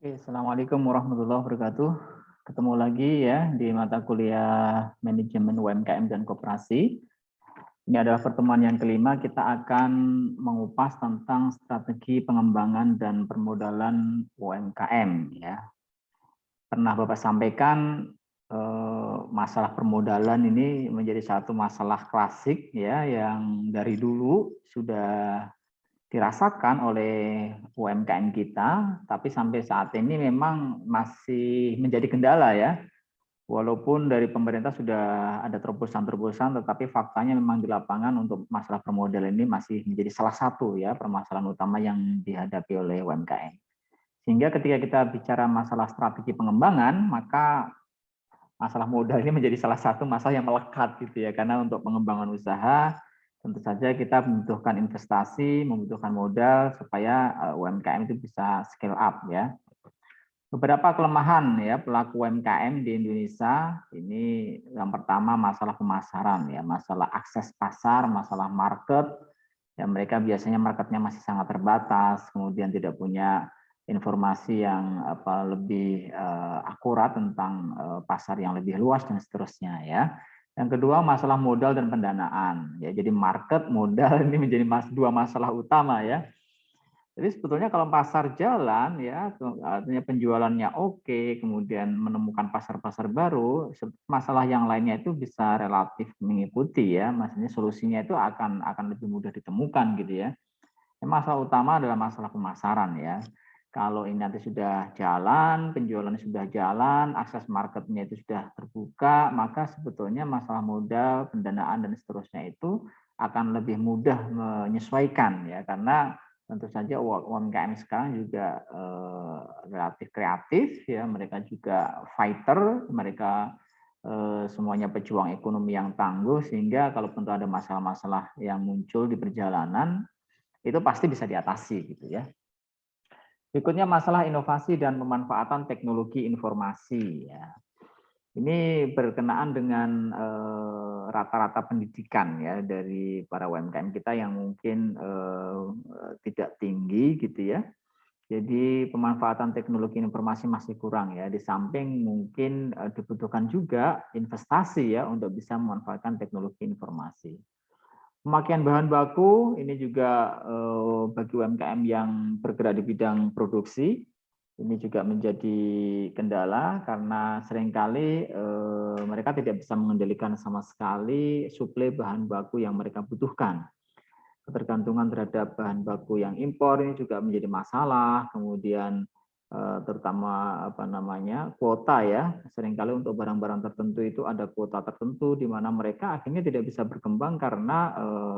Oke, Assalamualaikum warahmatullahi wabarakatuh. Ketemu lagi ya di mata kuliah Manajemen UMKM dan Koperasi. Ini adalah pertemuan yang kelima, kita akan mengupas tentang strategi pengembangan dan permodalan UMKM. Ya. Pernah Bapak sampaikan masalah permodalan ini menjadi satu masalah klasik ya yang dari dulu sudah dirasakan oleh UMKM kita, tapi sampai saat ini memang masih menjadi kendala ya. Walaupun dari pemerintah sudah ada terobosan-terobosan, tetapi faktanya memang di lapangan untuk masalah permodalan ini masih menjadi salah satu ya permasalahan utama yang dihadapi oleh UMKM. Sehingga ketika kita bicara masalah strategi pengembangan, maka masalah modal ini menjadi salah satu masalah yang melekat gitu ya, karena untuk pengembangan usaha tentu saja kita membutuhkan investasi, membutuhkan modal supaya UMKM itu bisa scale up ya. Beberapa kelemahan ya pelaku UMKM di Indonesia ini, yang pertama masalah pemasaran ya, masalah akses pasar, masalah market. Ya, mereka biasanya marketnya masih sangat terbatas, kemudian tidak punya informasi yang lebih akurat tentang pasar yang lebih luas dan seterusnya ya. Yang kedua masalah modal dan pendanaan ya. Jadi market, modal ini menjadi dua masalah utama ya. Jadi sebetulnya kalau pasar jalan ya, artinya penjualannya oke, kemudian menemukan pasar-pasar baru, masalah yang lainnya itu bisa relatif mengikuti ya. Maksudnya solusinya itu akan lebih mudah ditemukan gitu ya. Masalah utama adalah masalah pemasaran ya. Kalau ini nanti sudah jalan, penjualannya sudah jalan, akses marketnya itu sudah terbuka, maka sebetulnya masalah modal, pendanaan dan seterusnya itu akan lebih mudah menyesuaikan ya, karena tentu saja UMKM sekarang juga relatif kreatif ya, mereka juga fighter, mereka semuanya pejuang ekonomi yang tangguh, sehingga kalau tentu ada masalah-masalah yang muncul di perjalanan itu pasti bisa diatasi gitu ya. Berikutnya masalah inovasi dan pemanfaatan teknologi informasi ya. Ini berkenaan dengan rata-rata pendidikan ya dari para UMKM kita yang mungkin tidak tinggi gitu ya. Jadi pemanfaatan teknologi informasi masih kurang ya. Di samping mungkin dibutuhkan juga investasi ya untuk bisa memanfaatkan teknologi informasi. Pemakaian bahan baku ini juga bagi UMKM yang bergerak di bidang produksi ini juga menjadi kendala karena seringkali mereka tidak bisa mengendalikan sama sekali suplai bahan baku yang mereka butuhkan. Ketergantungan terhadap bahan baku yang impor ini juga menjadi masalah. Kemudian terutama kuota ya, seringkali untuk barang-barang tertentu itu ada kuota tertentu di mana mereka akhirnya tidak bisa berkembang karena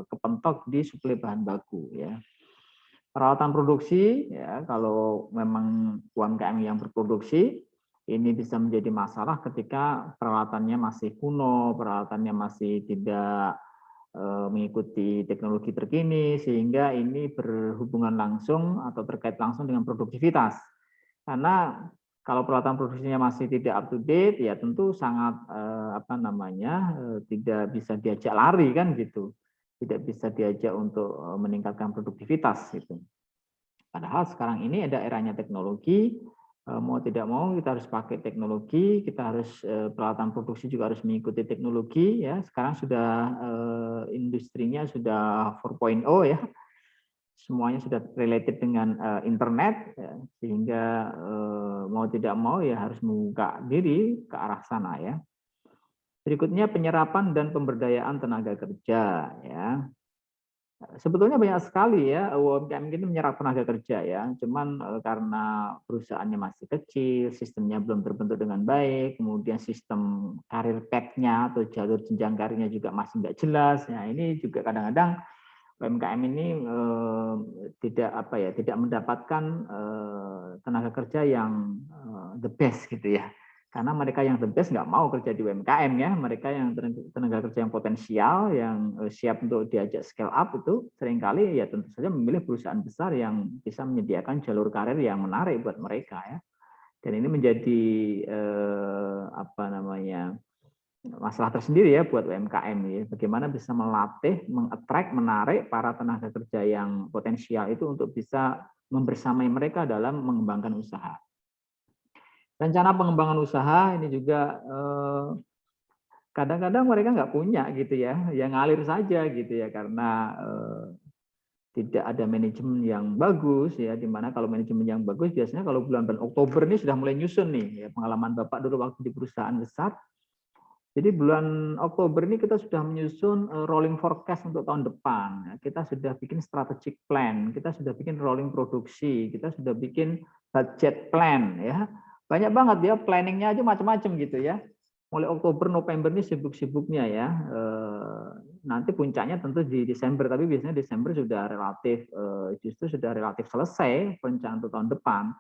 kepentok di suplai bahan baku ya. Peralatan produksi ya, kalau memang UMKM yang berproduksi ini bisa menjadi masalah ketika peralatannya masih kuno, peralatannya masih tidak mengikuti teknologi terkini, sehingga ini berhubungan langsung atau terkait langsung dengan produktivitas. Karena kalau peralatan produksinya masih tidak up to date, ya tentu sangat tidak bisa diajak lari kan gitu, tidak bisa diajak untuk meningkatkan produktivitas gitu. Padahal sekarang ini ada eranya teknologi, mau tidak mau kita harus pakai teknologi, kita harus peralatan produksi juga harus mengikuti teknologi ya. Sekarang sudah industrinya sudah 4.0 ya. Semuanya sudah related dengan internet ya, sehingga mau tidak mau ya harus membuka diri ke arah sana ya. Berikutnya penyerapan dan pemberdayaan tenaga kerja ya. Sebetulnya banyak sekali ya UMKM ini menyerap tenaga kerja ya, cuman karena perusahaannya masih kecil, sistemnya belum terbentuk dengan baik, kemudian sistem karir path-nya atau jalur jenjang karirnya juga masih nggak jelas. Nah ini juga kadang-kadang UMKM ini tidak mendapatkan tenaga kerja yang the best gitu ya. Karena mereka yang the best nggak mau kerja di UMKM ya, mereka yang tenaga kerja yang potensial, yang siap untuk diajak scale up itu seringkali ya tentu saja memilih perusahaan besar yang bisa menyediakan jalur karir yang menarik buat mereka ya. Dan ini menjadi masalah tersendiri ya buat UMKM ya. Bagaimana bisa melatih, mengattract, menarik para tenaga kerja yang potensial itu untuk bisa membersamai mereka dalam mengembangkan usaha. Rencana pengembangan usaha ini juga kadang-kadang mereka nggak punya gitu ya, yang ngalir saja gitu ya, karena tidak ada manajemen yang bagus ya, dimana kalau manajemen yang bagus biasanya kalau bulan-bulan Oktober ini sudah mulai nyusun nih ya, pengalaman Bapak dulu waktu di perusahaan besar. Jadi bulan Oktober ini kita sudah menyusun rolling forecast untuk tahun depan. Kita sudah bikin strategic plan, kita sudah bikin rolling produksi, kita sudah bikin budget plan ya. Banyak banget ya, planningnya aja macam-macam gitu ya. Mulai Oktober, November ini sibuk-sibuknya ya. Nanti puncaknya tentu di Desember, tapi biasanya Desember sudah relatif justru sudah relatif selesai perencanaan untuk tahun depan.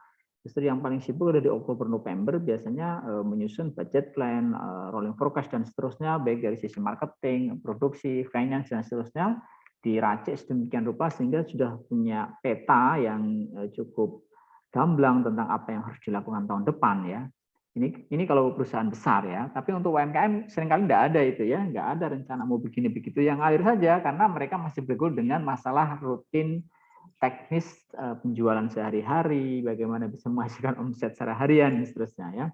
Justru yang paling sibuk ada di Oktober November biasanya menyusun budget plan, rolling forecast dan seterusnya, baik dari sisi marketing, produksi, finance dan seterusnya diracik sedemikian rupa sehingga sudah punya peta yang cukup gamblang tentang apa yang harus dilakukan tahun depan ya. Ini kalau perusahaan besar ya, tapi untuk UMKM seringkali tidak ada itu ya, nggak ada rencana mau begini begitu, yang ngalir saja karena mereka masih bergaul dengan masalah rutin teknis penjualan sehari-hari, bagaimana bisa menghasilkan omset secara harian dan seterusnya ya.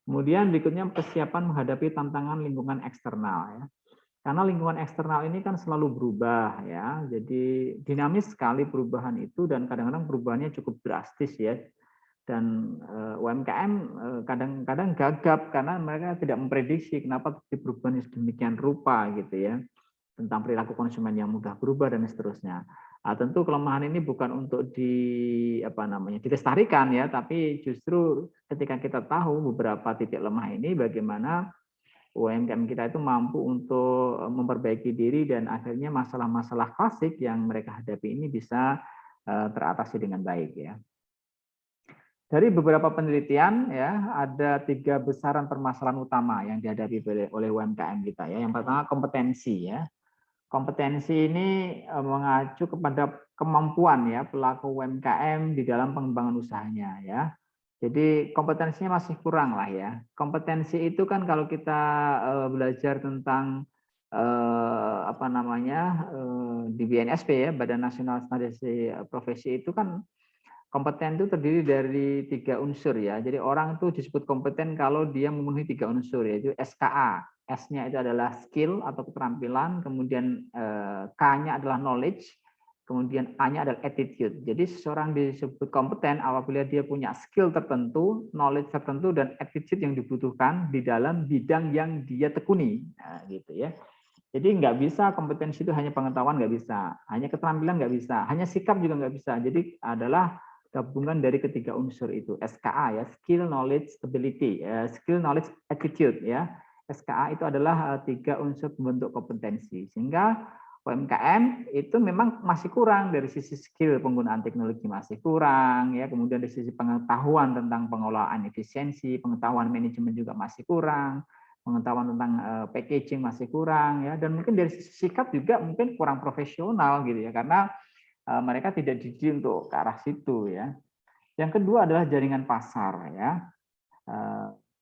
Kemudian berikutnya persiapan menghadapi tantangan lingkungan eksternal ya. Karena lingkungan eksternal ini kan selalu berubah ya. Jadi dinamis sekali perubahan itu dan kadang-kadang perubahannya cukup drastis ya. Dan UMKM kadang-kadang gagap karena mereka tidak memprediksi kenapa perubahan sedemikian rupa gitu ya, tentang perilaku konsumen yang mudah berubah dan seterusnya. Nah, tentu kelemahan ini bukan untuk dilestarikan ya, tapi justru ketika kita tahu beberapa titik lemah ini, bagaimana UMKM kita itu mampu untuk memperbaiki diri dan akhirnya masalah-masalah klasik yang mereka hadapi ini bisa teratasi dengan baik ya. Dari beberapa penelitian ya, ada 3 besaran permasalahan utama yang dihadapi oleh UMKM kita ya. Yang pertama kompetensi ya. Kompetensi ini mengacu kepada kemampuan ya pelaku UMKM di dalam pengembangan usahanya ya. Jadi kompetensinya masih kurang lah ya. Kompetensi itu kan kalau kita belajar tentang di BNSP ya, Badan Nasional Standarisasi Profesi itu kan kompeten itu terdiri dari 3 unsur ya. Jadi orang itu disebut kompeten kalau dia memenuhi 3 unsur yaitu SKA. S-nya itu adalah skill atau keterampilan, kemudian K-nya adalah knowledge, kemudian A-nya adalah attitude. Jadi seseorang disebut kompeten apabila dia punya skill tertentu, knowledge tertentu, dan attitude yang dibutuhkan di dalam bidang yang dia tekuni. Nah, gitu ya. Jadi nggak bisa kompetensi itu hanya pengetahuan, nggak bisa, hanya keterampilan nggak bisa, hanya sikap juga nggak bisa. Jadi adalah gabungan dari ketiga unsur itu, SKA ya, skill, knowledge, ability, skill, knowledge, attitude ya. SKA itu adalah 3 unsur pembentuk kompetensi. Sehingga UMKM itu memang masih kurang dari sisi skill, penggunaan teknologi masih kurang ya, kemudian dari sisi pengetahuan tentang pengelolaan efisiensi, pengetahuan manajemen juga masih kurang, pengetahuan tentang packaging masih kurang ya, dan mungkin dari sisi sikap juga mungkin kurang profesional gitu ya, karena mereka tidak dididik untuk ke arah situ ya. Yang kedua adalah jaringan pasar ya.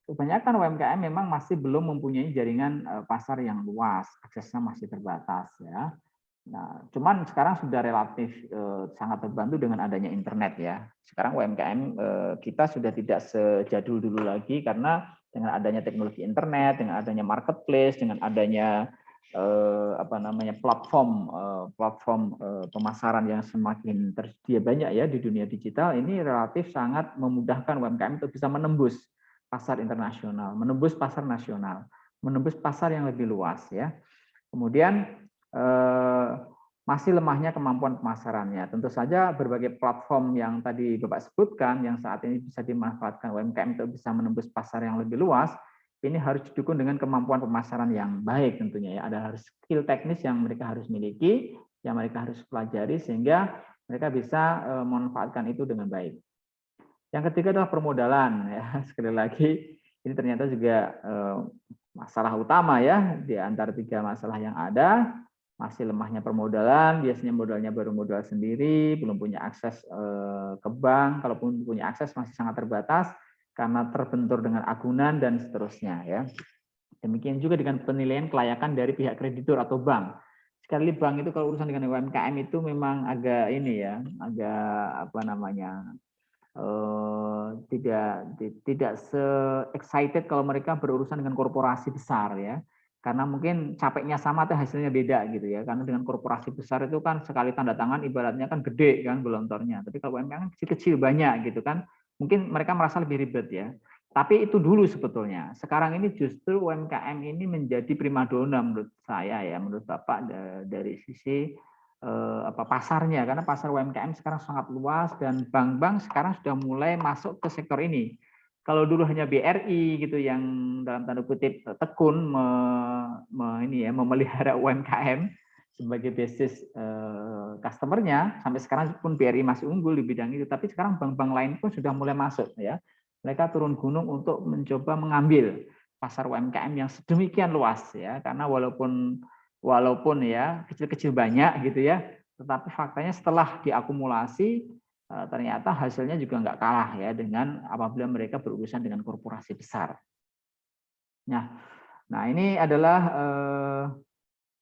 Kebanyakan UMKM memang masih belum mempunyai jaringan pasar yang luas, aksesnya masih terbatas ya. Nah, cuman sekarang sudah relatif sangat terbantu dengan adanya internet ya. Sekarang UMKM kita sudah tidak sejadul dulu lagi karena dengan adanya teknologi internet, dengan adanya marketplace, dengan adanya platform pemasaran yang semakin tersedia banyak ya di dunia digital, ini relatif sangat memudahkan UMKM untuk bisa menembus pasar internasional, menembus pasar nasional, menembus pasar yang lebih luas ya. Kemudian masih lemahnya kemampuan pemasarannya. Tentu saja berbagai platform yang tadi Bapak sebutkan yang saat ini bisa dimanfaatkan UMKM untuk bisa menembus pasar yang lebih luas, ini harus didukung dengan kemampuan pemasaran yang baik tentunya ya. Ada harus skill teknis yang mereka harus miliki, yang mereka harus pelajari sehingga mereka bisa memanfaatkan itu dengan baik. Yang ketiga adalah permodalan ya. Sekali lagi ini ternyata juga masalah utama ya di antara 3 masalah yang ada. Masih lemahnya permodalan, biasanya modalnya baru modal sendiri, belum punya akses ke bank, kalaupun punya akses masih sangat terbatas karena terbentur dengan agunan dan seterusnya ya. Demikian juga dengan penilaian kelayakan dari pihak kreditur atau bank. Sekali bank itu kalau urusan dengan UMKM itu memang agak ini ya, agak tidak se-excited kalau mereka berurusan dengan korporasi besar ya. Karena mungkin capeknya sama tapi hasilnya beda gitu ya. Karena dengan korporasi besar itu kan sekali tanda tangan ibaratnya kan gede kan gelontornya. Tapi kalau UMKM kecil-kecil banyak gitu kan. Mungkin mereka merasa lebih ribet ya. Tapi itu dulu sebetulnya. Sekarang ini justru UMKM ini menjadi primadona menurut saya ya, menurut Bapak dari sisi pasarnya, karena pasar UMKM sekarang sangat luas dan bank-bank sekarang sudah mulai masuk ke sektor ini. Kalau dulu hanya BRI gitu yang dalam tanda kutip tekun memelihara UMKM sebagai basis customer-nya, sampai sekarang pun BRI masih unggul di bidang itu, tapi sekarang bank-bank lain pun sudah mulai masuk ya. Mereka turun gunung untuk mencoba mengambil pasar UMKM yang sedemikian luas ya, karena walaupun ya kecil-kecil banyak gitu ya, tetapi faktanya setelah diakumulasi ternyata hasilnya juga nggak kalah ya dengan apabila mereka berurusan dengan korporasi besar. Nah ini adalah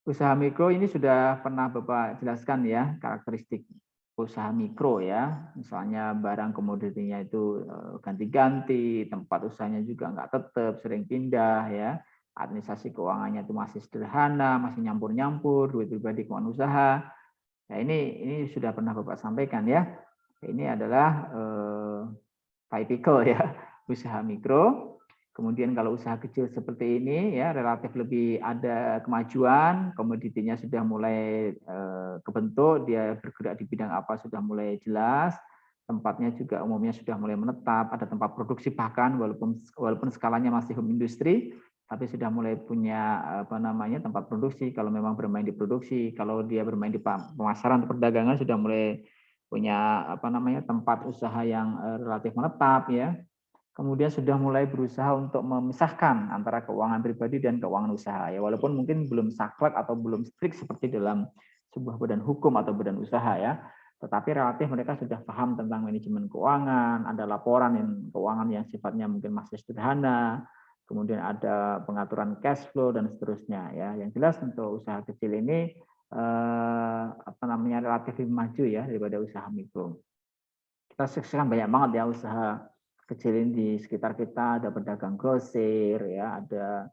usaha mikro, ini sudah pernah Bapak jelaskan ya karakteristik usaha mikro ya, misalnya barang komoditinya itu ganti-ganti, tempat usahanya juga nggak tetap, sering pindah ya, administrasi keuangannya itu masih sederhana, masih nyampur-nyampur, duit pribadi keuangan usaha. Ya ini sudah pernah Bapak sampaikan ya. Ini adalah typical ya usaha mikro. Kemudian kalau usaha kecil seperti ini ya relatif lebih ada kemajuan, komoditinya sudah mulai kebentuk, dia bergerak di bidang apa sudah mulai jelas, tempatnya juga umumnya sudah mulai menetap, ada tempat produksi bahkan walaupun skalanya masih home industry, tapi sudah mulai punya tempat produksi. Kalau memang bermain di produksi, kalau dia bermain di pemasaran atau perdagangan sudah mulai punya tempat usaha yang relatif menetap ya. Kemudian sudah mulai berusaha untuk memisahkan antara keuangan pribadi dan keuangan usaha ya, walaupun mungkin belum saklek atau belum strict seperti dalam sebuah badan hukum atau badan usaha ya, tetapi relatif mereka sudah paham tentang manajemen keuangan, ada laporan keuangan yang sifatnya mungkin masih sederhana, kemudian ada pengaturan cash flow dan seterusnya ya. Yang jelas untuk usaha kecil ini relatif lebih maju ya daripada usaha mikro. Kita saksikan banyak banget ya usaha kecil ini di sekitar kita, ada pedagang grosir ya, ada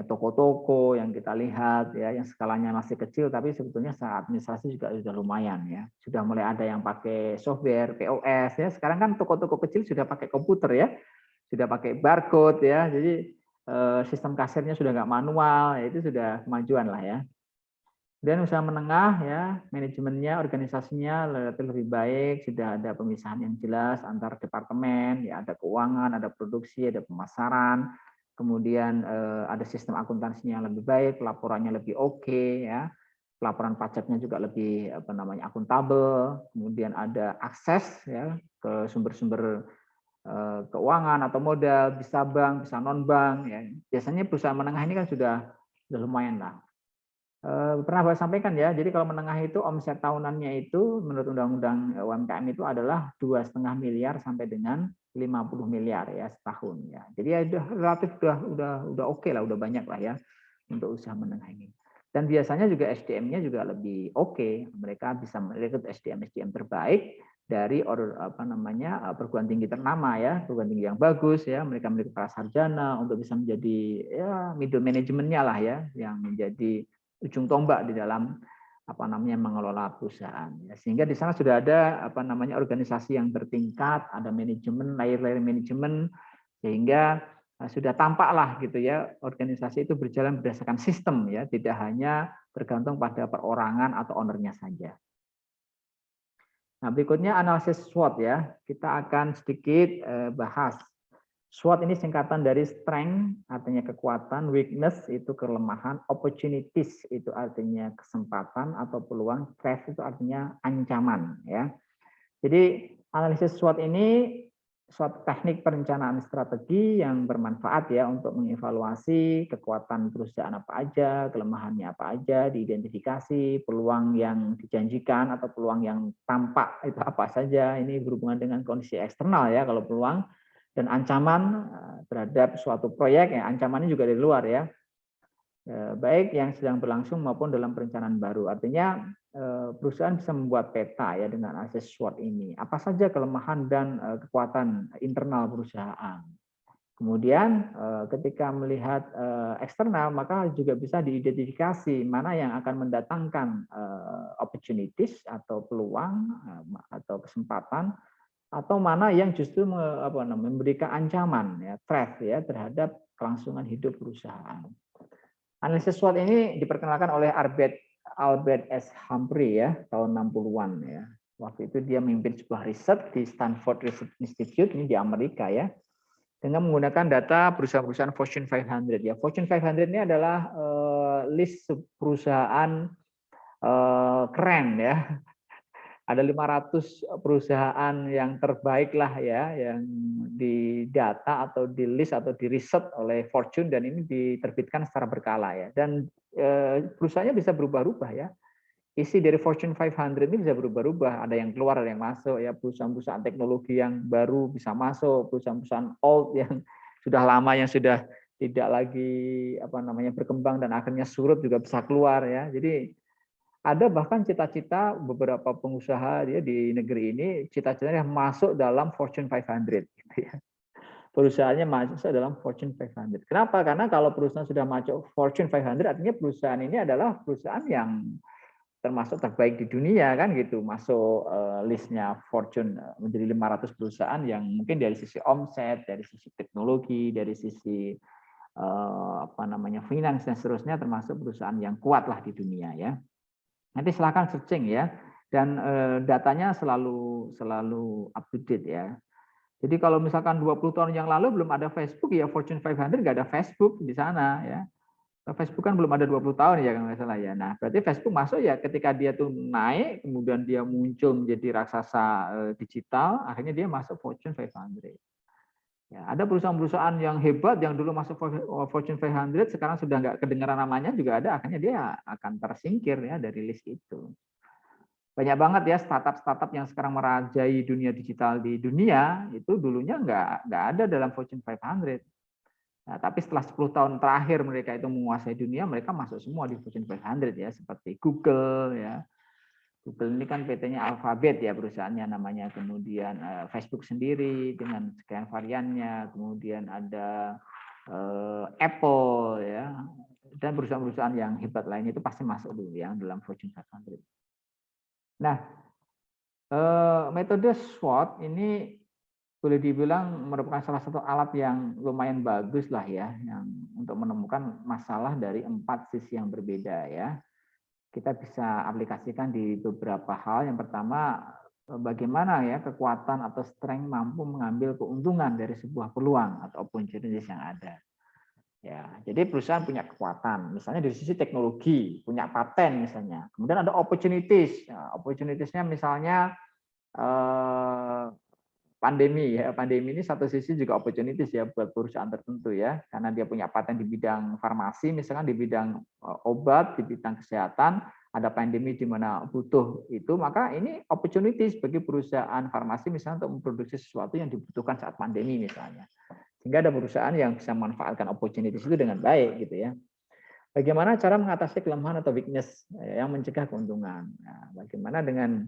toko-toko yang kita lihat ya, yang skalanya masih kecil tapi sebetulnya secara administrasi juga sudah lumayan ya. Sudah mulai ada yang pakai software POS ya. Sekarang kan toko-toko kecil sudah pakai komputer ya, sudah pakai barcode ya. Jadi sistem kasirnya sudah nggak manual, ya, itu sudah kemajuan lah ya. Dan usaha menengah ya, manajemennya, organisasinya relatif lebih baik, sudah ada pemisahan yang jelas antar departemen, ya ada keuangan, ada produksi, ada pemasaran, kemudian ada sistem akuntansinya yang lebih baik, laporannya lebih oke ya, pelaporan pajaknya juga lebih akuntabel, kemudian ada akses ya ke sumber-sumber keuangan atau modal, bisa bank, bisa non bank ya. Biasanya perusahaan menengah ini kan sudah lumayan lah. Pernah saya sampaikan ya, jadi kalau menengah itu omset tahunannya itu menurut Undang-Undang UMKM itu adalah 2,5 miliar sampai dengan 50 miliar ya setahun ya. Jadi ya relatif udah oke lah, udah banyak lah ya untuk usaha menengah ini. Dan biasanya juga SDM-nya juga lebih oke. Mereka bisa merekrut SDM terbaik dari perguruan tinggi ternama ya, perguruan tinggi yang bagus ya. Mereka memiliki prasarjana untuk bisa menjadi ya middle manajemennya lah ya, yang menjadi ujung tombak di dalam mengelola perusahaan ya. Sehingga di sana sudah ada organisasi yang bertingkat, ada manajemen, layer-layer manajemen, sehingga sudah tampaklah gitu ya organisasi itu berjalan berdasarkan sistem ya, tidak hanya tergantung pada perorangan atau ownernya saja. Nah, berikutnya analisis SWOT ya. Kita akan sedikit bahas. SWOT ini singkatan dari strength, artinya kekuatan, weakness itu kelemahan, opportunities itu artinya kesempatan atau peluang, threat itu artinya ancaman ya. Jadi analisis SWOT ini suatu teknik perencanaan strategi yang bermanfaat ya untuk mengevaluasi kekuatan perusahaan apa aja, kelemahannya apa aja, diidentifikasi, peluang yang dijanjikan atau peluang yang tampak itu apa saja. Ini berhubungan dengan kondisi eksternal ya kalau peluang, dan ancaman terhadap suatu proyek ya, ancamannya juga dari luar ya, baik yang sedang berlangsung maupun dalam perencanaan baru. Artinya perusahaan bisa membuat peta ya dengan analisis SWOT ini. Apa saja kelemahan dan kekuatan internal perusahaan. Kemudian ketika melihat eksternal, maka juga bisa diidentifikasi mana yang akan mendatangkan opportunities atau peluang atau kesempatan, atau mana yang justru memberikan ancaman ya, threat ya terhadap kelangsungan hidup perusahaan. Analisis SWOT ini diperkenalkan oleh Albert S. Humphrey ya tahun 60-an ya. Waktu itu dia memimpin sebuah riset di Stanford Research Institute ini di Amerika ya, dengan menggunakan data perusahaan-perusahaan Fortune 500 ya. Fortune 500 ini adalah list perusahaan keren ya. Ada 500 perusahaan yang terbaik lah ya, yang didata atau di list atau di riset oleh Fortune, dan ini diterbitkan secara berkala ya. Dan perusahaannya bisa berubah-ubah ya. Isi dari Fortune 500 ini bisa berubah-ubah. Ada yang keluar, ada yang masuk ya. Perusahaan-perusahaan teknologi yang baru bisa masuk, perusahaan-perusahaan old yang sudah lama yang sudah tidak lagi berkembang dan akhirnya surut juga bisa keluar ya. Jadi ada bahkan cita-cita beberapa pengusaha dia di negeri ini, cita-citanya masuk dalam Fortune 500 gitu ya. Perusahaannya masuk dalam Fortune 500. Kenapa? Karena kalau perusahaan sudah masuk Fortune 500, artinya perusahaan ini adalah perusahaan yang termasuk terbaik di dunia kan gitu, masuk listnya Fortune menjadi 500 perusahaan yang mungkin dari sisi omset, dari sisi teknologi, dari sisi finance dan seterusnya termasuk perusahaan yang kuat lah di dunia ya. Nanti silahkan searching ya, dan datanya selalu up to date ya. Jadi kalau misalkan 20 tahun yang lalu belum ada Facebook ya, Fortune 500 nggak ada Facebook di sana ya. Facebook kan belum ada 20 tahun ya kalau nggak salah ya. Nah, berarti Facebook masuk ya ketika dia tuh naik, kemudian dia muncul menjadi raksasa digital, akhirnya dia masuk Fortune 500. Ya, ada perusahaan-perusahaan yang hebat yang dulu masuk Fortune 500 sekarang sudah nggak kedengaran namanya juga ada, akhirnya dia akan tersingkir ya dari list itu. Banyak banget ya startup-startup yang sekarang merajai dunia digital di dunia, itu dulunya nggak ada dalam Fortune 500. Nah, tapi setelah 10 tahun terakhir mereka itu menguasai dunia, mereka masuk semua di Fortune 500 ya, seperti Google ya. Google ini kan PT-nya Alphabet ya perusahaannya namanya, kemudian Facebook sendiri dengan sekian variannya, kemudian ada Apple ya, dan perusahaan-perusahaan yang hebat lain itu pasti masuk dulu ya dalam Fortune 500. Nah, metode SWOT ini boleh dibilang merupakan salah satu alat yang lumayan bagus lah ya, yang untuk menemukan masalah dari 4 sisi yang berbeda ya. Kita bisa aplikasikan di beberapa hal. Yang pertama, bagaimana ya kekuatan atau strength mampu mengambil keuntungan dari sebuah peluang atau opportunities yang ada. Ya, jadi perusahaan punya kekuatan, misalnya dari sisi teknologi, punya paten misalnya. Kemudian ada opportunities. Nah, opportunities-nya misalnya pandemi ya. Pandemi ini satu sisi juga opportunities ya buat perusahaan tertentu ya, karena dia punya paten di bidang farmasi, misalkan di bidang obat, di bidang kesehatan, ada pandemi di mana butuh itu, maka ini opportunities bagi perusahaan farmasi misalnya untuk memproduksi sesuatu yang dibutuhkan saat pandemi misalnya. Sehingga ada perusahaan yang bisa memanfaatkan opportunities itu dengan baik gitu ya. Bagaimana cara mengatasi kelemahan atau weakness yang mencegah keuntungan? Nah, bagaimana dengan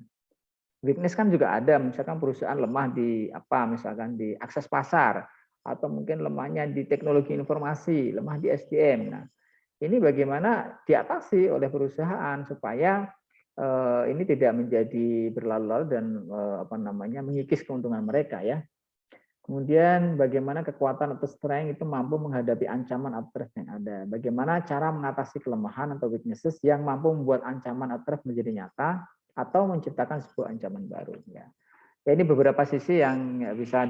weakness kan juga ada, misalkan perusahaan lemah di misalkan di akses pasar, atau mungkin lemahnya di teknologi informasi, lemah di SDM. Nah, ini bagaimana diatasi oleh perusahaan supaya ini tidak menjadi berlalu-lalu dan mengikis keuntungan mereka ya. Kemudian bagaimana kekuatan atau strength itu mampu menghadapi ancaman atau threat yang ada. Bagaimana cara mengatasi kelemahan atau weaknesses yang mampu membuat ancaman atau threat menjadi nyata atau menciptakan sebuah ancaman baru ya. Ya, ini beberapa sisi yang bisa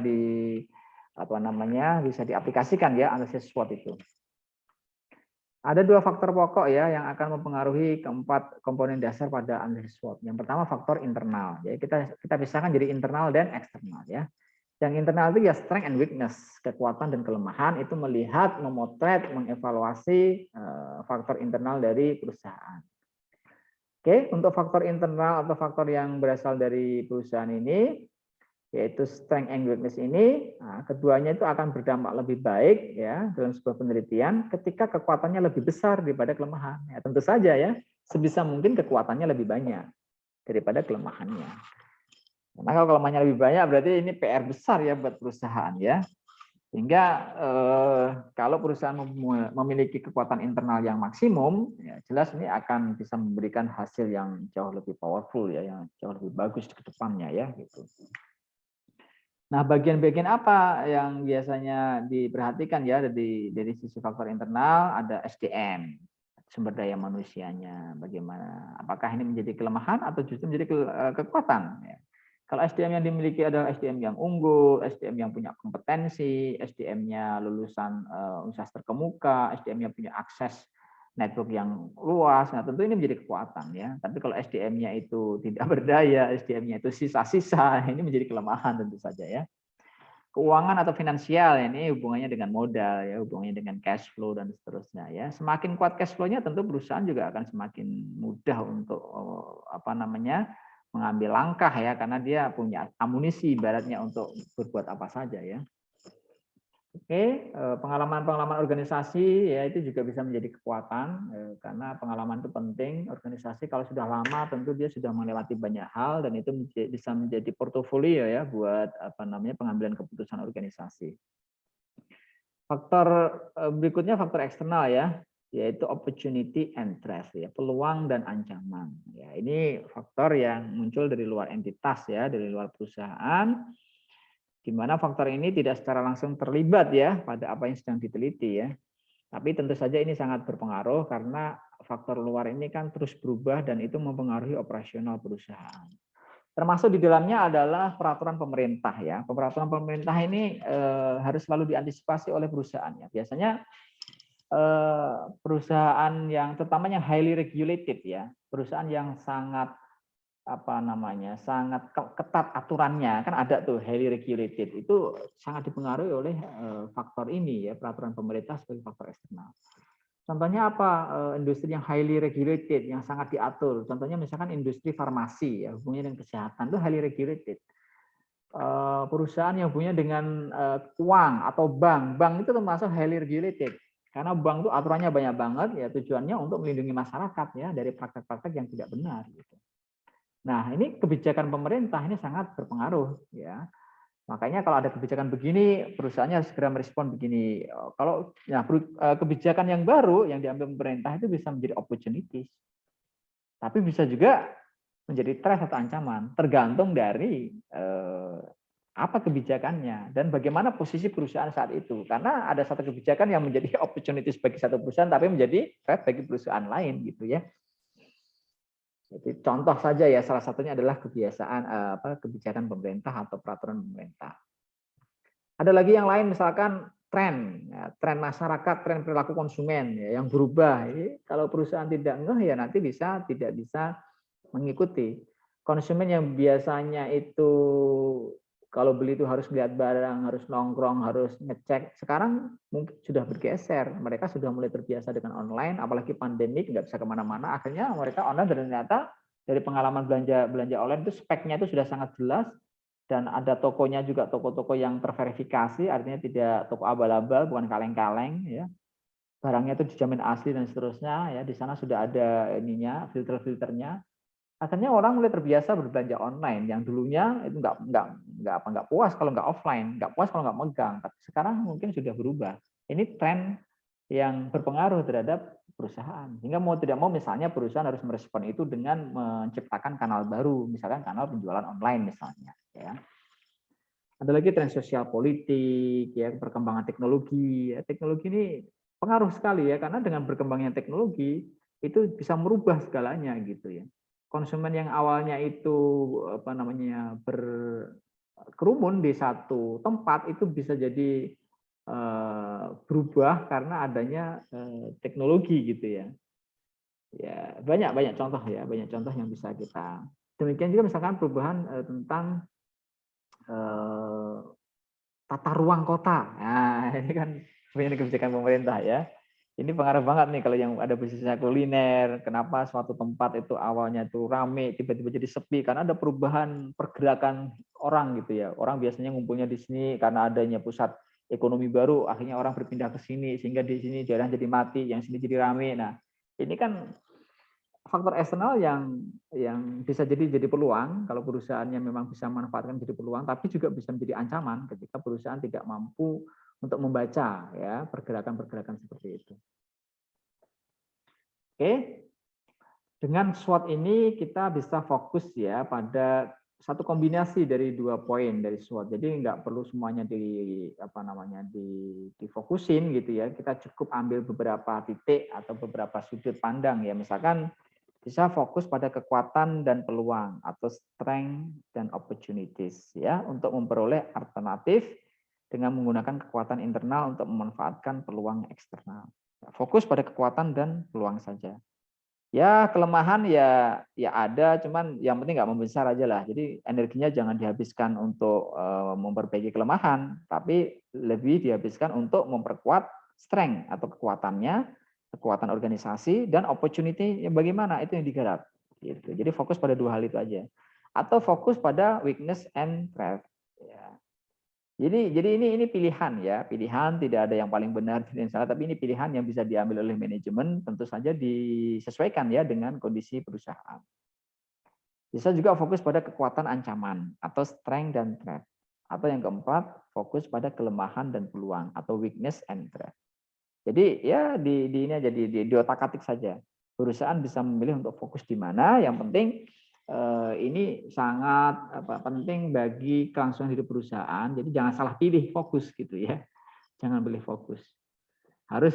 bisa diaplikasikan ya analisis SWOT itu. Ada 2 faktor pokok ya yang akan mempengaruhi keempat komponen dasar pada analisis SWOT. Yang pertama faktor internal. Ya, kita pisahkan jadi internal dan eksternal ya. Yang internal itu ya strength and weakness, kekuatan dan kelemahan, itu melihat, memotret, mengevaluasi faktor internal dari perusahaan. Oke, untuk faktor internal atau faktor yang berasal dari perusahaan ini, yaitu strength and weakness ini, nah, keduanya itu akan berdampak lebih baik ya dalam sebuah penelitian ketika kekuatannya lebih besar daripada kelemahan. Ya, tentu saja ya, sebisa mungkin kekuatannya lebih banyak daripada kelemahannya. Karena kalau kelemahannya lebih banyak berarti ini PR besar ya buat perusahaan ya. Sehingga kalau perusahaan memiliki kekuatan internal yang maksimum, ya jelas ini akan bisa memberikan hasil yang jauh lebih powerful ya, yang jauh lebih bagus ke depannya ya gitu. Nah, bagian-bagian apa yang biasanya diperhatikan ya dari sisi faktor internal? Ada SDM, sumber daya manusianya, bagaimana? Apakah ini menjadi kelemahan atau justru menjadi kekuatan? Ya. Kalau SDM yang dimiliki adalah SDM yang unggul, SDM yang punya kompetensi, SDM-nya lulusan universitas terkemuka, SDM yang punya akses network yang luas, nah tentu ini menjadi kekuatan ya. Tapi kalau SDM-nya itu tidak berdaya, SDM-nya itu sisa-sisa, ini menjadi kelemahan tentu saja ya. Keuangan atau finansial ini hubungannya dengan modal ya, hubungannya dengan cash flow dan seterusnya ya. Semakin kuat cash flow-nya tentu perusahaan juga akan semakin mudah untuk mengambil langkah ya, karena dia punya amunisi ibaratnya untuk berbuat apa saja ya. Oke, pengalaman-pengalaman organisasi ya itu juga bisa menjadi kekuatan karena pengalaman itu penting. Organisasi kalau sudah lama tentu dia sudah melewati banyak hal dan itu bisa menjadi portofolio ya buat pengambilan keputusan organisasi. Faktor berikutnya faktor eksternal ya, yaitu opportunity and threat ya, peluang dan ancaman. Ya, ini faktor yang muncul dari luar entitas ya, dari luar perusahaan, di mana faktor ini tidak secara langsung terlibat ya pada apa yang sedang diteliti ya. Tapi tentu saja ini sangat berpengaruh karena faktor luar ini kan terus berubah dan itu mempengaruhi operasional perusahaan. Termasuk di dalamnya adalah peraturan pemerintah ya. Peraturan pemerintah ini harus selalu diantisipasi oleh perusahaan ya. Biasanya perusahaan yang terutama yang highly regulated ya, perusahaan yang sangat sangat ketat aturannya, kan ada tuh highly regulated, itu sangat dipengaruhi oleh faktor ini ya, peraturan pemerintah sebagai faktor eksternal. Contohnya apa? Industri yang highly regulated, yang sangat diatur. Contohnya misalkan industri farmasi ya, hubungannya dengan kesehatan itu highly regulated. Perusahaan yang hubungannya dengan uang atau bank itu termasuk highly regulated. Karena bank itu aturannya banyak banget ya, tujuannya untuk melindungi masyarakat ya dari praktek-praktek yang tidak benar gitu. Nah, ini kebijakan pemerintah ini sangat berpengaruh ya. Makanya kalau ada kebijakan begini, perusahaannya segera merespon begini. Kalau ya, kebijakan yang baru yang diambil pemerintah itu bisa menjadi opportunities. Tapi bisa juga menjadi threat atau ancaman, tergantung dari apa kebijakannya dan bagaimana posisi perusahaan saat itu. Karena ada satu kebijakan yang menjadi opportunities bagi satu perusahaan tapi menjadi threat bagi perusahaan lain gitu ya. Jadi contoh saja ya, salah satunya adalah kebijakan pemerintah atau peraturan pemerintah. Ada lagi yang lain misalkan tren, ya, tren masyarakat, tren perilaku konsumen ya, yang berubah. Jadi, kalau perusahaan tidak ngeh ya nanti tidak bisa mengikuti. Konsumen yang biasanya itu kalau beli itu harus lihat barang, harus nongkrong, harus ngecek. Sekarang mungkin sudah bergeser. Mereka sudah mulai terbiasa dengan online, apalagi pandemik, nggak bisa kemana-mana. Akhirnya mereka online dan ternyata dari pengalaman belanja online itu speknya itu sudah sangat jelas. Dan ada tokonya juga toko-toko yang terverifikasi, artinya tidak toko abal-abal, bukan kaleng-kaleng. Ya. Barangnya itu dijamin asli dan seterusnya. Ya, di sana sudah ada ininya, filter-filternya. Akhirnya orang mulai terbiasa berbelanja online yang dulunya itu nggak puas kalau nggak offline, nggak puas kalau nggak megang. Tapi sekarang mungkin sudah berubah. Ini tren yang berpengaruh terhadap perusahaan. Sehingga mau tidak mau misalnya perusahaan harus merespon itu dengan menciptakan kanal baru, misalkan kanal penjualan online misalnya. Ya. Ada lagi tren sosial politik, ya perkembangan teknologi. Ya, teknologi ini pengaruh sekali ya karena dengan berkembangnya teknologi itu bisa merubah segalanya gitu ya. Konsumen yang awalnya itu berkerumun di satu tempat itu bisa jadi berubah karena adanya teknologi gitu ya. Ya banyak contoh ya, banyak contoh yang bisa kita. Demikian juga misalkan perubahan tentang tata ruang kota. Nah, ini kan banyak kebijakan pemerintah ya. Ini pengaruh banget nih kalau yang ada bisnisnya kuliner. Kenapa suatu tempat itu awalnya itu rame, tiba-tiba jadi sepi karena ada perubahan pergerakan orang gitu ya. Orang biasanya ngumpulnya di sini karena adanya pusat ekonomi baru, akhirnya orang berpindah ke sini sehingga di sini daerah jadi mati, yang sini jadi rame. Nah, ini kan faktor eksternal yang bisa jadi peluang kalau perusahaannya memang bisa memanfaatkan jadi peluang, tapi juga bisa menjadi ancaman ketika perusahaan tidak mampu untuk membaca ya pergerakan-pergerakan seperti itu. Oke, dengan SWOT ini kita bisa fokus ya pada satu kombinasi dari 2 poin dari SWOT. Jadi nggak perlu semuanya difokusin gitu ya. Kita cukup ambil beberapa titik atau beberapa sudut pandang ya. Misalkan bisa fokus pada kekuatan dan peluang atau strength dan opportunities ya untuk memperoleh alternatif dengan menggunakan kekuatan internal untuk memanfaatkan peluang eksternal. Fokus pada kekuatan dan peluang saja. Ya kelemahan ya ada, cuman yang penting nggak membesar aja lah. Jadi energinya jangan dihabiskan untuk memperbaiki kelemahan, tapi lebih dihabiskan untuk memperkuat strength atau kekuatannya, kekuatan organisasi dan opportunity yang bagaimana itu yang digarap. Gitu. Jadi fokus pada 2 hal itu aja. Atau fokus pada weakness and threat. Ya. Jadi ini pilihan ya, pilihan tidak ada yang paling benar dan yang salah, tapi ini pilihan yang bisa diambil oleh manajemen, tentu saja disesuaikan ya dengan kondisi perusahaan. Bisa juga fokus pada kekuatan ancaman atau strength dan threat. Atau yang keempat, fokus pada kelemahan dan peluang atau weakness and threat. Jadi ya di ini aja di otak-atik saja. Perusahaan bisa memilih untuk fokus di mana, yang penting ini sangat penting bagi kelangsungan hidup perusahaan. Jadi jangan salah pilih fokus gitu ya. Jangan pilih fokus. Harus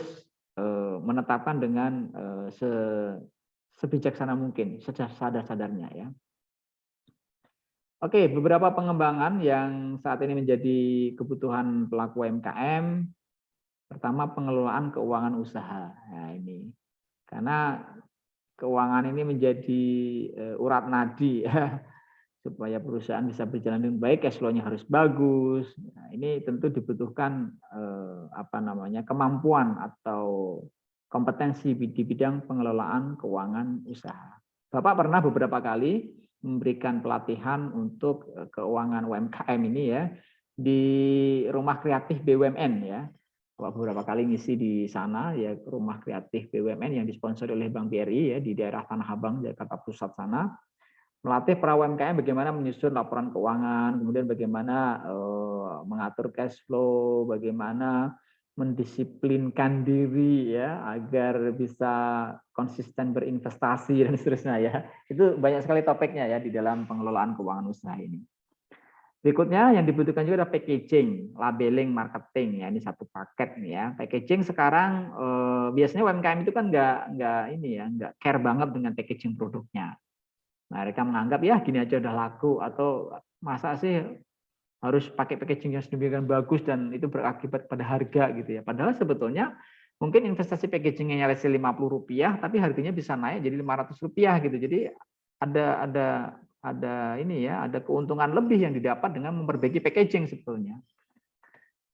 menetapkan dengan sebijaksana mungkin, sadar-sadarnya ya. Oke, beberapa pengembangan yang saat ini menjadi kebutuhan pelaku UMKM. Pertama, pengelolaan keuangan usaha. Nah, ini karena keuangan ini menjadi urat nadi ya, supaya perusahaan bisa berjalan dengan baik, cash flow-nya harus bagus. Nah, ini tentu dibutuhkan kemampuan atau kompetensi di bidang pengelolaan keuangan usaha. Bapak pernah beberapa kali memberikan pelatihan untuk keuangan UMKM ini ya di Rumah Kreatif BUMN ya. Beberapa kali ngisi di sana ya, Rumah Kreatif BUMN yang disponsori oleh Bank BRI ya di daerah Tanah Abang, Jakarta Pusat sana. Melatih para UMKM bagaimana menyusun laporan keuangan, kemudian bagaimana mengatur cash flow, bagaimana mendisiplinkan diri ya agar bisa konsisten berinvestasi dan seterusnya ya. Itu banyak sekali topiknya ya di dalam pengelolaan keuangan usaha ini. Berikutnya yang dibutuhkan juga ada packaging, labeling, marketing ya, ini satu paket nih ya. Packaging sekarang biasanya UMKM itu kan nggak care banget dengan packaging produknya. Nah, mereka menganggap ya gini aja udah laku, atau masa sih harus pakai packaging yang sedemikian bagus dan itu berakibat pada harga gitu ya. Padahal sebetulnya mungkin investasi packagingnya nyaris Rp50, tapi harganya bisa naik jadi Rp500 gitu. Jadi ada ini ya, ada keuntungan lebih yang didapat dengan memperbaiki packaging sebetulnya.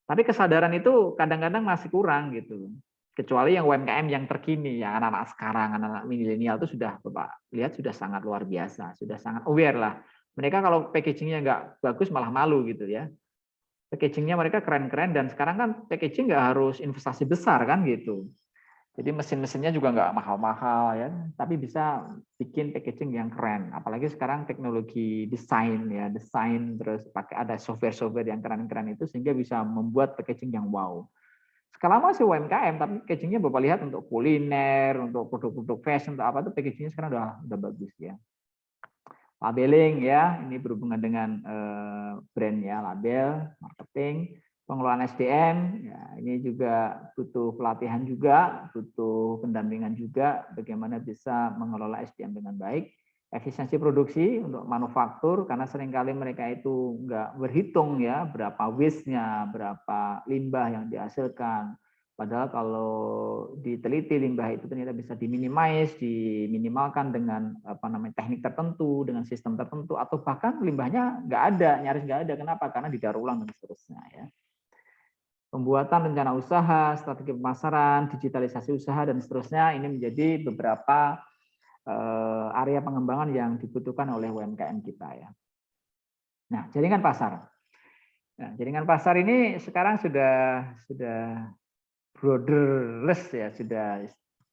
Tapi kesadaran itu kadang-kadang masih kurang gitu. Kecuali yang UMKM yang terkini, yang anak-anak sekarang, anak-anak milenial itu sudah Bapak lihat sudah sangat luar biasa, sudah sangat aware lah. Mereka kalau packagingnya nggak bagus malah malu gitu ya. Packagingnya mereka keren-keren dan sekarang kan packaging nggak harus investasi besar kan gitu. Jadi mesin-mesinnya juga nggak mahal-mahal ya, tapi bisa bikin packaging yang keren. Apalagi sekarang teknologi desain ya, desain terus pakai ada software-software yang keren-keren itu sehingga bisa membuat packaging yang wow. Skala masih UMKM, tapi packagingnya Bapak lihat untuk kuliner, untuk produk-produk fashion, untuk apa tuh packagingnya sekarang udah bagus ya. Labeling ya, ini berhubungan dengan brand ya, label, marketing, pengelolaan SDM, ya, ini juga butuh pelatihan juga, butuh pendampingan juga, bagaimana bisa mengelola SDM dengan baik, efisiensi produksi untuk manufaktur, karena seringkali mereka itu nggak berhitung ya, berapa waste-nya, berapa limbah yang dihasilkan. Padahal kalau diteliti limbah itu ternyata bisa diminimalkan dengan teknik tertentu, dengan sistem tertentu, atau bahkan limbahnya nggak ada, nyaris nggak ada. Kenapa? Karena didaur ulang dan seterusnya ya. Pembuatan rencana usaha, strategi pemasaran, digitalisasi usaha dan seterusnya ini menjadi beberapa area pengembangan yang dibutuhkan oleh UMKM kita ya. Nah, jaringan pasar. Nah, jaringan pasar ini sekarang sudah borderless ya, sudah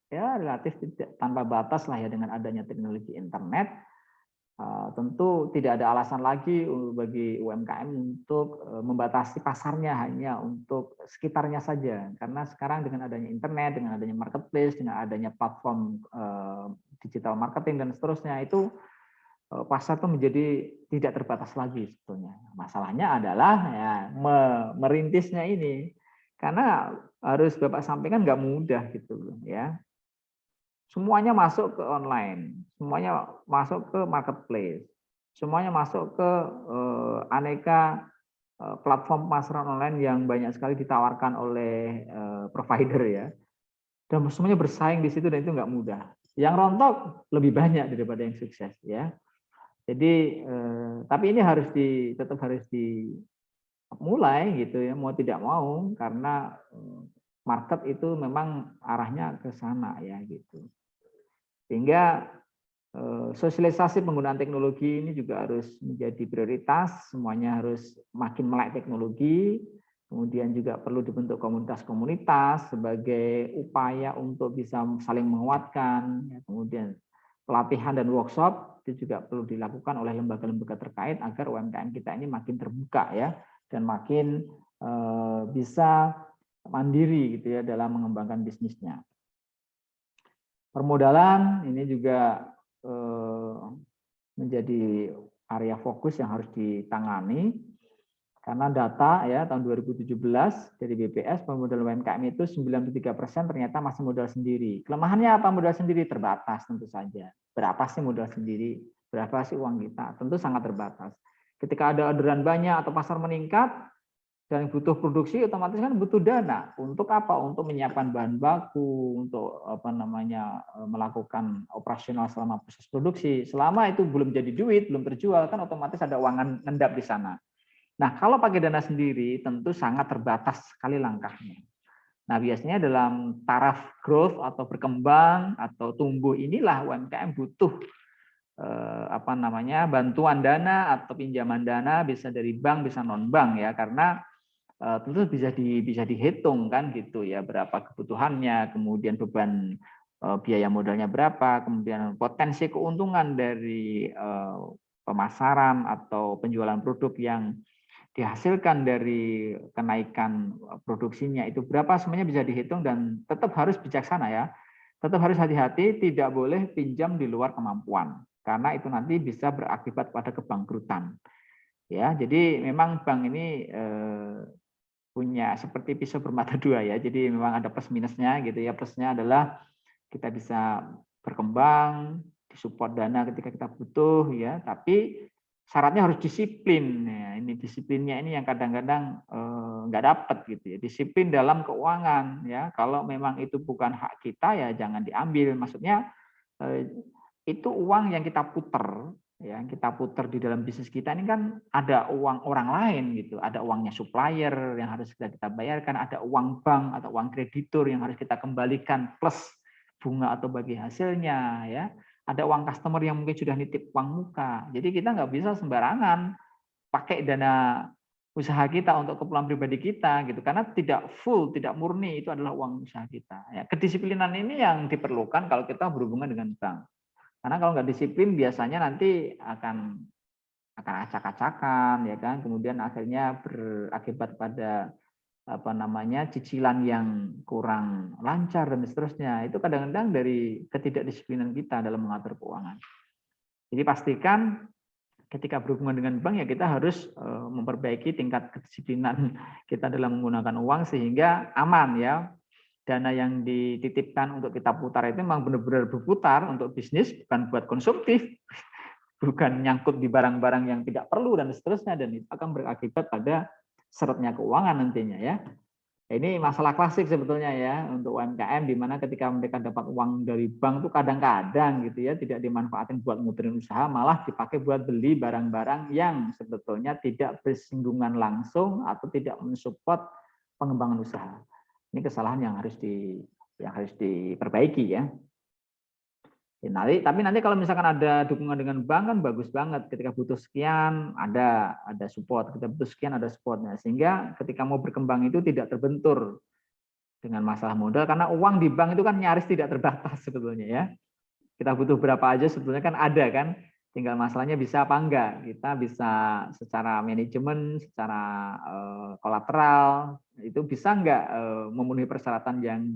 ya relatif tidak tanpa batas lah ya dengan adanya teknologi internet. Tentu tidak ada alasan lagi bagi UMKM untuk membatasi pasarnya hanya untuk sekitarnya saja. Karena sekarang dengan adanya internet, dengan adanya marketplace, dengan adanya platform digital marketing dan seterusnya, itu pasar itu menjadi tidak terbatas lagi sebetulnya. Masalahnya adalah ya merintisnya ini. Karena harus Bapak sampaikan nggak mudah gitu loh ya. Semuanya masuk ke online, semuanya masuk ke marketplace, semuanya masuk ke aneka platform pemasaran online yang banyak sekali ditawarkan oleh provider ya. Dan semuanya bersaing di situ dan itu nggak mudah. Yang rontok lebih banyak daripada yang sukses ya. Jadi tapi ini tetap harus dimulai gitu ya, mau tidak mau karena market itu memang arahnya ke sana ya gitu. Sehingga sosialisasi penggunaan teknologi ini juga harus menjadi prioritas, semuanya harus makin melek teknologi, kemudian juga perlu dibentuk komunitas-komunitas sebagai upaya untuk bisa saling menguatkan, kemudian pelatihan dan workshop itu juga perlu dilakukan oleh lembaga-lembaga terkait agar UMKM kita ini makin terbuka ya, dan makin bisa mandiri gitu ya dalam mengembangkan bisnisnya. Permodalan ini juga menjadi area fokus yang harus ditangani karena data ya tahun 2017 dari BPS permodalan UMKM itu 93% ternyata masih modal sendiri. Kelemahannya apa modal sendiri? Terbatas tentu saja. Berapa sih modal sendiri? Berapa sih uang kita? Tentu sangat terbatas. Ketika ada orderan banyak atau pasar meningkat, dan butuh produksi otomatis kan butuh dana untuk apa? Untuk menyiapkan bahan baku, untuk melakukan operasional selama proses produksi. Selama itu belum jadi duit, belum terjual kan otomatis ada uang ngendap di sana. Nah, kalau pakai dana sendiri tentu sangat terbatas sekali langkahnya. Nah, biasanya dalam taraf growth atau berkembang atau tumbuh inilah UMKM butuh bantuan dana atau pinjaman dana bisa dari bank bisa non bank ya, karena tentu bisa dihitung kan gitu ya, berapa kebutuhannya, kemudian beban biaya modalnya berapa, kemudian potensi keuntungan dari pemasaran atau penjualan produk yang dihasilkan dari kenaikan produksinya itu berapa, semuanya bisa dihitung dan tetap harus bijaksana ya. Tetap harus hati-hati, tidak boleh pinjam di luar kemampuan karena itu nanti bisa berakibat pada kebangkrutan. Ya, jadi memang bank ini punya seperti pisau bermata dua ya. Jadi memang ada plus minusnya gitu ya. Plusnya adalah kita bisa berkembang, disupport dana ketika kita butuh ya, tapi syaratnya harus disiplin. Ya, ini disiplinnya ini yang kadang-kadang nggak dapat gitu ya. Disiplin dalam keuangan ya. Kalau memang itu bukan hak kita ya jangan diambil. Maksudnya itu uang yang kita puter ya, kita putar di dalam bisnis kita ini kan ada uang orang lain gitu, ada uangnya supplier yang harus kita bayarkan, ada uang bank atau uang kreditur yang harus kita kembalikan plus bunga atau bagi hasilnya ya, ada uang customer yang mungkin sudah nitip uang muka. Jadi kita nggak bisa sembarangan pakai dana usaha kita untuk keperluan pribadi kita gitu, karena tidak full, tidak murni itu adalah uang usaha kita ya. Kedisiplinan ini yang diperlukan kalau kita berhubungan dengan bank. Karena kalau nggak disiplin biasanya nanti akan acak-acakan ya kan, kemudian akhirnya berakibat pada cicilan yang kurang lancar dan seterusnya. Itu kadang-kadang dari ketidakdisiplinan kita dalam mengatur keuangan. Jadi pastikan ketika berhubungan dengan bank ya kita harus memperbaiki tingkat kedisiplinan kita dalam menggunakan uang sehingga aman ya. Dana yang dititipkan untuk kita putar itu memang benar-benar berputar untuk bisnis, bukan buat konsumtif, bukan nyangkut di barang-barang yang tidak perlu dan seterusnya, dan itu akan berakibat pada seretnya keuangan nantinya ya. Ini masalah klasik sebetulnya ya untuk UMKM, di mana ketika mereka dapat uang dari bank itu kadang-kadang gitu ya tidak dimanfaatin buat muterin usaha, malah dipakai buat beli barang-barang yang sebetulnya tidak bersinggungan langsung atau tidak mensupport pengembangan usaha. Ini kesalahan yang harus diperbaiki ya. Tapi nanti kalau misalkan ada dukungan dengan bank kan bagus banget. Ketika butuh sekian ada support, ketika butuh sekian ada supportnya. Sehingga ketika mau berkembang itu tidak terbentur dengan masalah modal, karena uang di bank itu kan nyaris tidak terbatas sebetulnya ya. Kita butuh berapa aja sebetulnya kan ada kan, tinggal masalahnya bisa apa enggak. Kita bisa secara manajemen, secara kolateral itu bisa enggak memenuhi persyaratan yang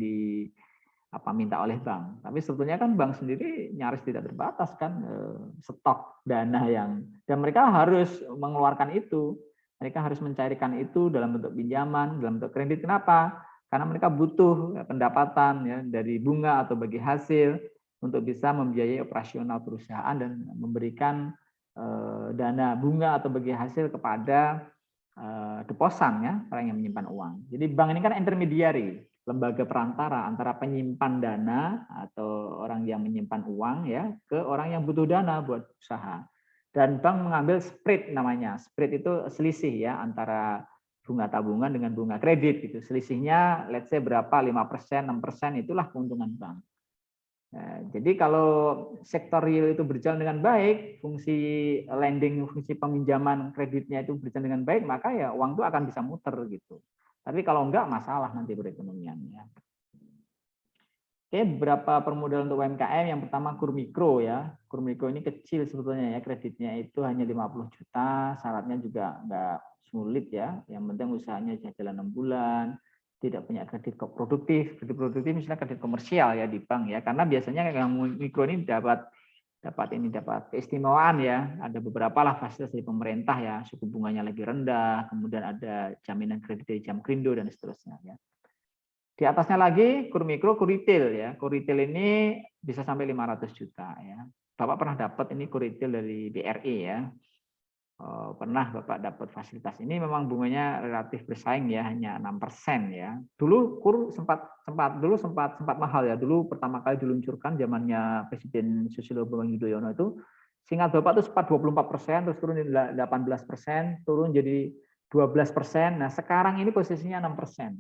minta oleh bank. Tapi sebetulnya kan bank sendiri nyaris tidak terbatas kan stok dana dan mereka harus mengeluarkan itu. Mereka harus mencairkan itu dalam bentuk pinjaman, dalam bentuk kredit. Kenapa? Karena mereka butuh pendapatan ya dari bunga atau bagi hasil untuk bisa membiayai operasional perusahaan dan memberikan dana bunga atau bagi hasil kepada deposan ya, orang yang menyimpan uang. Jadi bank ini kan intermediary, lembaga perantara antara penyimpan dana atau orang yang menyimpan uang ya ke orang yang butuh dana buat usaha. Dan bank mengambil spread namanya. Spread itu selisih ya antara bunga tabungan dengan bunga kredit gitu. Selisihnya let's say berapa 5%, 6% itulah keuntungan bank. Nah, jadi kalau sektor real itu berjalan dengan baik, fungsi lending, fungsi peminjaman kreditnya itu berjalan dengan baik, maka ya uang itu akan bisa muter gitu. Tapi kalau enggak masalah nanti perekonomiannya. Oke, beberapa permodalan untuk UMKM. Yang pertama KUR Mikro ya. KUR Mikro ini kecil sebetulnya ya, kreditnya itu hanya 50 juta, syaratnya juga enggak sulit ya. Yang penting usahanya jalan 6 bulan, tidak punya kredit produktif. Kredit produktif misalnya kredit komersial ya di bank ya. Karena biasanya yang mikro ini dapat keistimewaan ya. Ada beberapa lah fasilitas dari pemerintah ya, suku bunganya lagi rendah, kemudian ada jaminan kredit dari Jamkrindo dan seterusnya ya. Di atasnya lagi KUR Mikro, KUR Retail ya. KUR Retail ini bisa sampai 500 juta ya. Bapak pernah dapat ini KUR Retail dari BRI ya. Pernah Bapak dapat fasilitas ini, memang bunganya relatif bersaing ya, hanya 6% ya. Dulu KUR sempat mahal ya. Dulu pertama kali diluncurkan zamannya Presiden Susilo Bambang Yudhoyono itu, seingat Bapak itu sempat 24%, terus turun jadi 18%, turun jadi 12%. Nah, sekarang ini posisinya 6%.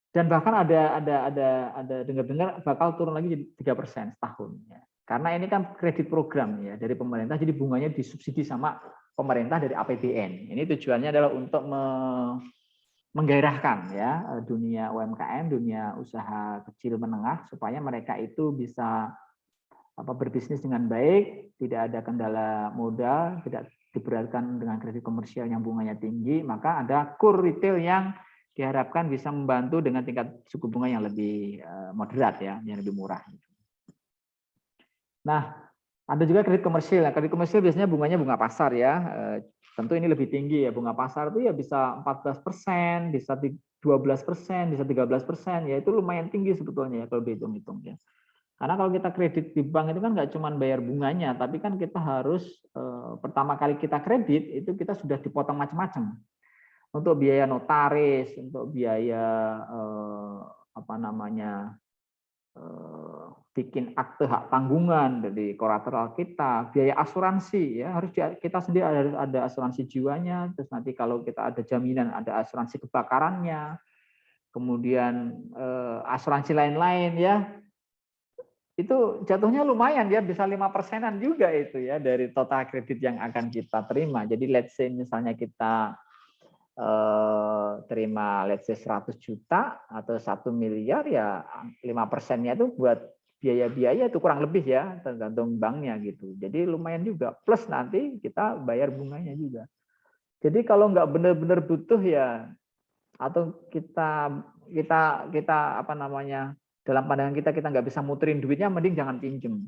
Dan bahkan ada dengar-dengar bakal turun lagi jadi 3% setahun ya. Karena ini kan kredit program ya dari pemerintah, jadi bunganya disubsidi sama pemerintah dari APBN. Ini tujuannya adalah untuk menggairahkan ya dunia UMKM, dunia usaha kecil menengah supaya mereka itu bisa berbisnis dengan baik, tidak ada kendala modal, tidak diberatkan dengan kredit komersial yang bunganya tinggi, maka ada KUR Retail yang diharapkan bisa membantu dengan tingkat suku bunga yang lebih moderat ya, yang lebih murah. Nah, ada juga kredit komersil. Nah, kredit komersil biasanya bunganya bunga pasar ya. Tentu ini lebih tinggi ya. Bunga pasar itu ya bisa 14%, bisa 12%, bisa 13%. Ya itu lumayan tinggi sebetulnya ya kalau dihitung-hitung ya. Karena kalau kita kredit di bank itu kan nggak cuma bayar bunganya, tapi kan kita harus pertama kali kita kredit itu kita sudah dipotong macam-macam. Untuk biaya notaris, untuk biaya bikin akte hak tanggungan dari kolateral kita, biaya asuransi ya harus kita sendiri harus ada asuransi jiwanya, terus nanti kalau kita ada jaminan ada asuransi kebakarannya, kemudian asuransi lain-lain ya. Itu jatuhnya lumayan ya, bisa 5%-an juga itu ya dari total kredit yang akan kita terima. Jadi let's say misalnya kita terima let's say 100 juta atau 1 miliar ya 5%-nya itu buat biaya-biaya itu kurang lebih ya tergantung banknya gitu. Jadi lumayan juga, plus nanti kita bayar bunganya juga. Jadi kalau nggak benar-benar butuh ya, atau kita dalam pandangan kita nggak bisa muterin duitnya, mending jangan pinjem.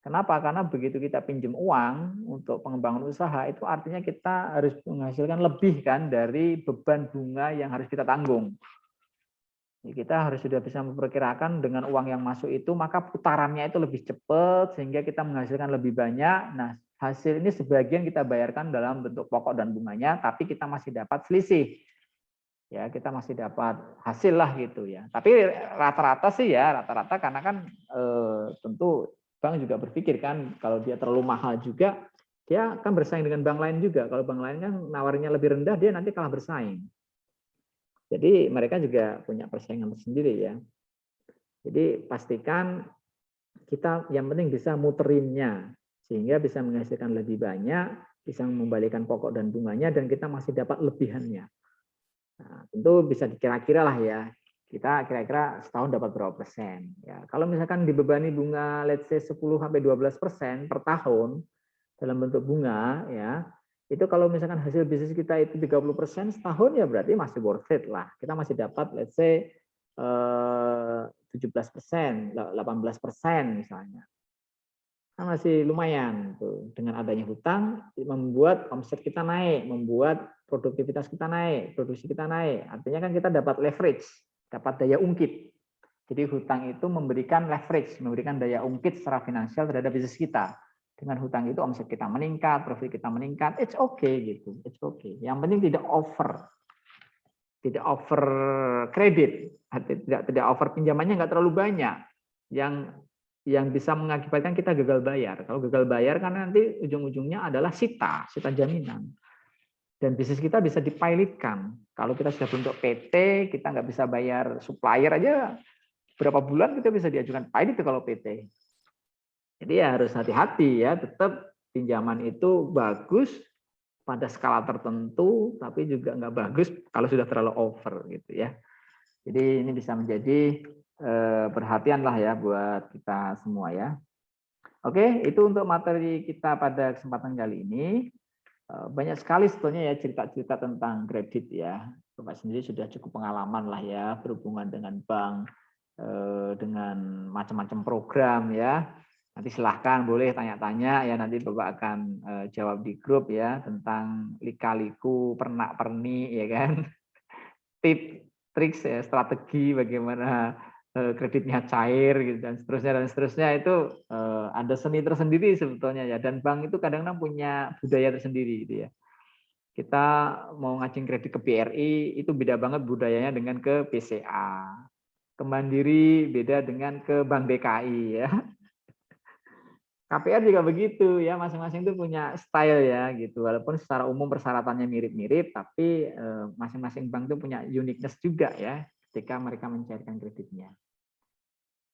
Kenapa? Karena begitu kita pinjam uang untuk pengembangan usaha, itu artinya kita harus menghasilkan lebih kan dari beban bunga yang harus kita tanggung. Kita harus sudah bisa memperkirakan dengan uang yang masuk itu, maka putarannya itu lebih cepat, sehingga kita menghasilkan lebih banyak. Nah, hasil ini sebagian kita bayarkan dalam bentuk pokok dan bunganya, tapi kita masih dapat selisih. Ya, kita masih dapat hasil lah gitu ya. Tapi rata-rata sih ya, rata-rata karena kan tentu bank juga berpikir kan kalau dia terlalu mahal juga dia akan bersaing dengan bank lain juga. Kalau bank lain kan nawarnya lebih rendah, dia nanti kalah bersaing. Jadi mereka juga punya persaingan sendiri ya. Jadi pastikan kita yang penting bisa muterinnya sehingga bisa menghasilkan lebih banyak, bisa membalikan pokok dan bunganya, dan kita masih dapat lebihannya. Nah, tentu bisa dikira-kira lah ya, kita kira-kira setahun dapat berapa persen. Ya, kalau misalkan dibebani bunga let's say 10-12% per tahun dalam bentuk bunga, ya itu kalau misalkan hasil bisnis kita itu 30% setahun, ya berarti masih worth it lah. Kita masih dapat let's say 17%, 18% misalnya. Nah, masih lumayan tuh. Dengan adanya hutang membuat omset kita naik, membuat produktivitas kita naik, produksi kita naik. Artinya kan kita dapat leverage, dapat daya ungkit. Jadi hutang itu memberikan leverage, memberikan daya ungkit secara finansial terhadap bisnis kita. Dengan hutang itu omset kita meningkat, profit kita meningkat, it's okay gitu, it's okay. Yang penting tidak over kredit, tidak over pinjamannya nggak terlalu banyak. Yang bisa mengakibatkan kita gagal bayar. Kalau gagal bayar kan nanti ujung-ujungnya adalah sita jaminan. Dan bisnis kita bisa dipilotkan. Kalau kita sudah bentuk PT, kita nggak bisa bayar supplier aja, berapa bulan kita bisa diajukan pilot kalau PT. Jadi ya harus hati-hati ya, tetap pinjaman itu bagus pada skala tertentu, tapi juga nggak bagus kalau sudah terlalu over gitu ya. Jadi ini bisa menjadi perhatian lah ya buat kita semua ya. Oke, itu untuk materi kita pada kesempatan kali ini. Banyak sekali sebetulnya ya cerita-cerita tentang kredit ya. Bapak sendiri sudah cukup pengalaman lah ya berhubungan dengan bank, dengan macam-macam program ya. Nanti silahkan boleh tanya-tanya ya, nanti Bapak akan jawab di grup ya tentang lika-liku, pernak-pernik ya kan. Tip, trik ya, strategi bagaimana kreditnya cair gitu dan seterusnya itu ada seni tersendiri sebetulnya ya, dan bank itu kadang-kadang punya budaya tersendiri gitu ya. Kita mau ngajin kredit ke BRI itu beda banget budayanya dengan ke BCA. Ke Mandiri beda dengan ke Bank DKI ya. KPR juga begitu ya, masing-masing itu punya style ya gitu. Walaupun secara umum persyaratannya mirip-mirip, tapi masing-masing bank itu punya uniqueness juga ya ketika mereka mencairkan kreditnya.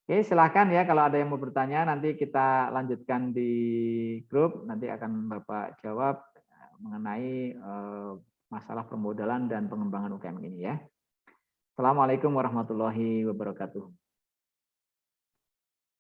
Oke, silahkan ya kalau ada yang mau bertanya, nanti kita lanjutkan di grup, nanti akan Bapak jawab mengenai masalah permodalan dan pengembangan UKM ini ya. Assalamualaikum warahmatullahi wabarakatuh.